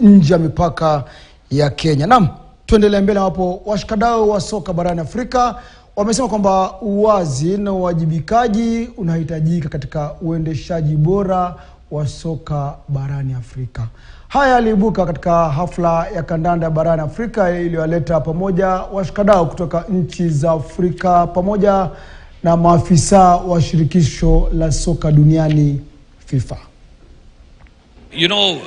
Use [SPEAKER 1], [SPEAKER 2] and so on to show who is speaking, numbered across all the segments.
[SPEAKER 1] nje ya mipaka ya Kenya. Naam, tuendelee mbele hapo. Washikadau wa soka barani Afrika wamesema kwamba uwazi na uwajibikaji unahitajika katika uendeshaji bora wa soka barani Afrika. Haya yaliibuka katika hafla ya kandanda barani Afrika iliyowaleta pamoja washikadau kutoka nchi za Afrika pamoja na maafisa wa shirikisho la soka duniani FIFA.
[SPEAKER 2] You know,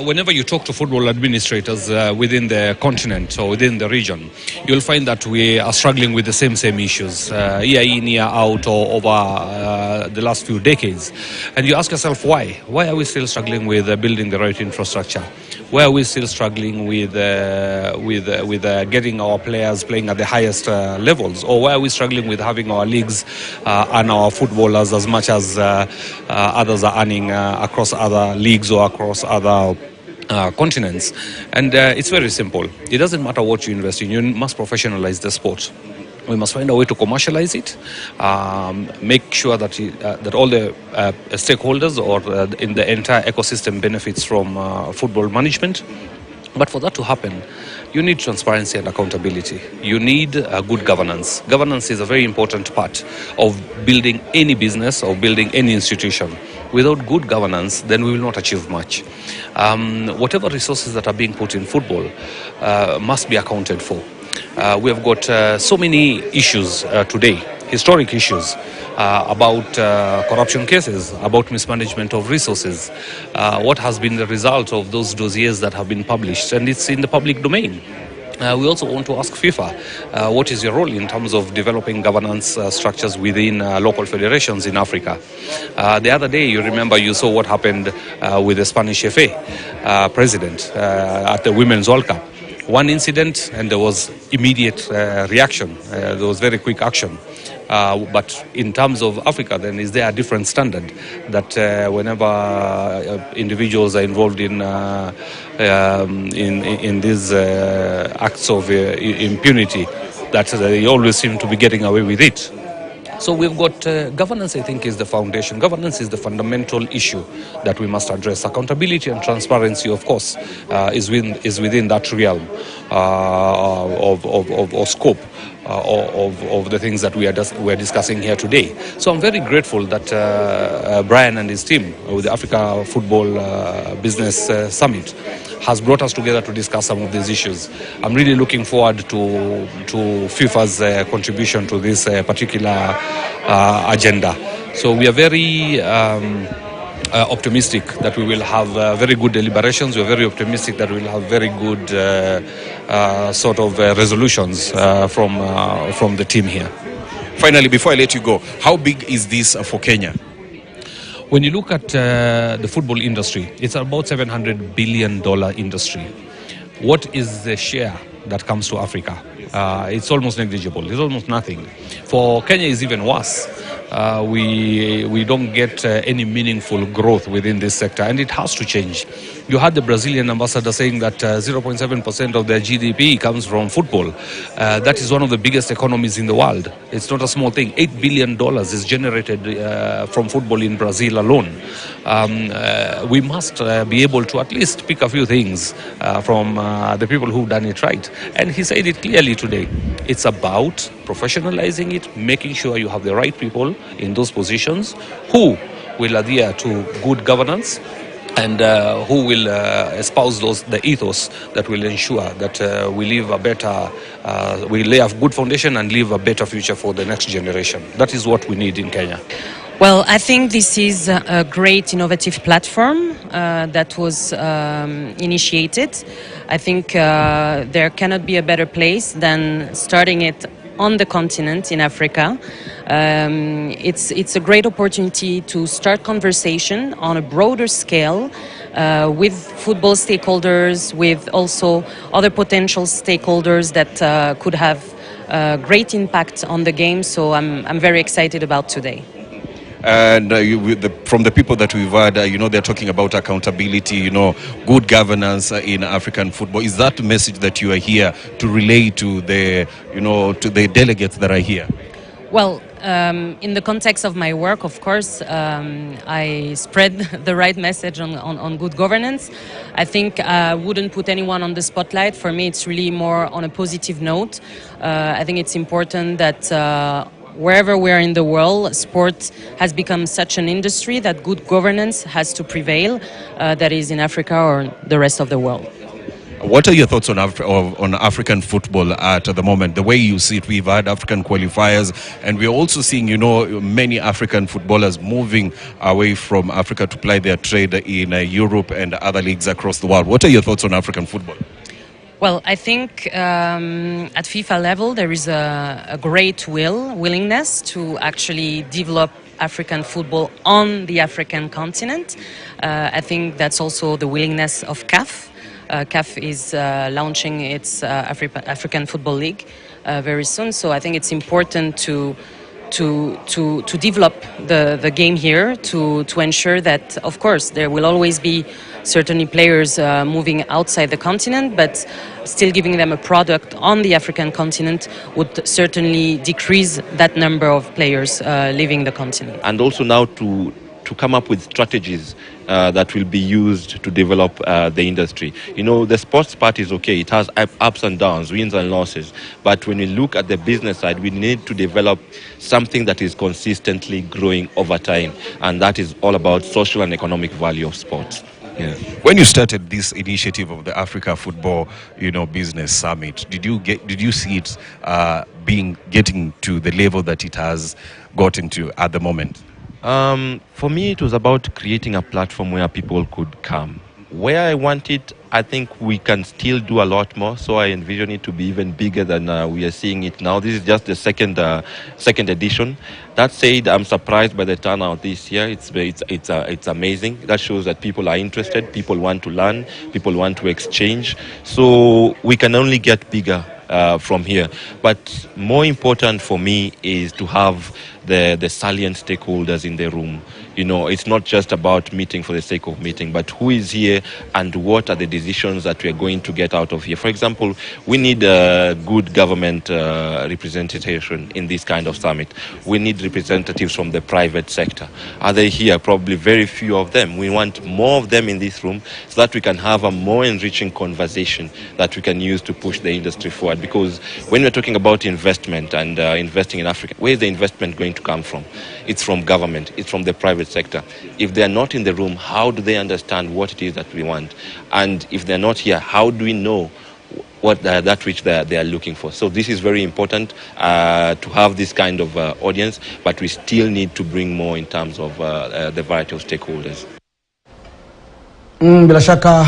[SPEAKER 2] whenever you talk to football administrators within the continent or within the region, you'll find that we are struggling with the same issues, year in, year out, or over the last few decades. And you ask yourself, why? Why are we still struggling with building the right infrastructure? Why are we still struggling with getting our players playing at the highest levels? Or why are we struggling with having our leagues and our footballers as much as others are earning across other leagues or across other continents? And it's very simple. It doesn't matter what you invest in, you must professionalize the sport. We must find a way to commercialize it, make sure that that all the stakeholders or in the entire ecosystem benefits from football management. But for that to happen, you need transparency and accountability. You need good governance. Governance is a very important part of building any business or building any institution. Without good governance, then we will not achieve much. Whatever resources that are being put in football must be accounted for. We have got so many issues today, historic issues about corruption cases, about mismanagement of resources. What has been the result of those dossiers that have been published, and it's in the public domain. We also want to ask FIFA, what is your role in terms of developing governance structures within local federations in Africa? The other day, you remember, you saw what happened with the Spanish FA president at the Women's World Cup. One incident and there was immediate reaction, there was very quick action. But in terms of Africa, then is there a different standard that whenever individuals are involved in these acts of impunity, that they always seem to be getting away with it? So we've got governance, I think, is the foundation. Governance is the fundamental issue that we must address. Accountability and transparency, of course, is within that realm of scope of the things that we're discussing here today. So I'm very grateful that Brian and his team with the Africa Football Business Summit has brought us together to discuss some of these issues. I'm really looking forward to FIFA's contribution to this particular agenda. So we are very optimistic that we will have very good deliberations. We're very optimistic that we will have very good sort of resolutions from the team here.
[SPEAKER 3] Finally, before I let you go, how big is this for Kenya?
[SPEAKER 2] When you look at the football industry, it's about $700 billion industry. What is the share that comes to Africa? It's almost negligible. It's almost nothing. For Kenya, it's even worse. We don't get any meaningful growth within this sector, and it has to change. You had the Brazilian ambassador saying that 0.7% of their GDP comes from football. That is one of the biggest economies in the world. It's not a small thing. $8 billion is generated from football in Brazil alone. We must be able to at least pick a few things from the people who've done it right. And he said it clearly today. It's about professionalizing it, making sure you have the right people in those positions who will adhere to good governance and who will espouse the ethos that will ensure that we live a better, we lay a good foundation and leave a better future for the next generation. That is what we need in Kenya.
[SPEAKER 4] Well, I think this is a great innovative platform that was initiated. I think there cannot be a better place than starting it on the continent in Africa. It's a great opportunity to start conversation on a broader scale with football stakeholders, with also other potential stakeholders that could have great impact on the game. So I'm very excited about today.
[SPEAKER 3] And from the people that we've heard, they're talking about accountability, good governance in African football. Is that the message that you are here to relay to the, to the delegates that are here?
[SPEAKER 4] Well, in the context of my work, of course, I spread the right message on good governance. I think I wouldn't put anyone on the spotlight. For me, it's really more on a positive note. I think it's important that wherever we are in the world, sport has become such an industry that good governance has to prevail, that is in Africa or the rest of the world.
[SPEAKER 3] What are your thoughts on African football at the moment? The way you see it, we've had African qualifiers, and we're also seeing, you know, many African footballers moving away from Africa to ply their trade in Europe and other leagues across the world. What are your thoughts on African football?
[SPEAKER 4] Well, I think at FIFA level there is a great willingness to actually develop African football on the African continent. I think that's also the willingness of CAF. CAF is launching its African Football League very soon, so I think it's important to develop the game here, to ensure that, of course, there will always be certainly players moving outside the continent, but still giving them a product on the African continent would certainly decrease that number of players leaving the continent.
[SPEAKER 5] And also now to come up with strategies that will be used to develop the industry. You know, the sports part is okay. It has ups and downs, wins and losses. But when we look at the business side, we need to develop something that is consistently growing over time. And that is all about social and economic value of sports. Yeah.
[SPEAKER 3] When you started this initiative of the Africa Football, Business Summit, did you see it getting to the level that it has gotten to at the moment?
[SPEAKER 5] For me, it was about creating a platform where people could come. Where I want it, I think we can still do a lot more. So I envision it to be even bigger than we are seeing it now. This is just the second edition. That said, I'm surprised by the turnout this year. It's amazing. That shows that people are interested. People want to learn. People want to exchange. So we can only get bigger from here. But more important for me is to have the salient stakeholders in the room. You know, it's not just about meeting for the sake of meeting, but who is here and what are the decisions that we are going to get out of here. For example, we need a good government representation in this kind of summit. We need representatives from the private sector. Are they here? Probably very few of them. We want more of them in this room so that we can have a more enriching conversation that we can use to push the industry forward. Because when we're talking about investment and investing in Africa, where is the investment going to come from? It's from government. It's from the private sector. If they're not in the room, how do they understand what it is that we want? And if they're not here, how do we know what that which they are looking for? So this is very important to have this kind of audience, but we still need to bring more in terms of the variety of stakeholders.
[SPEAKER 1] Bila shaka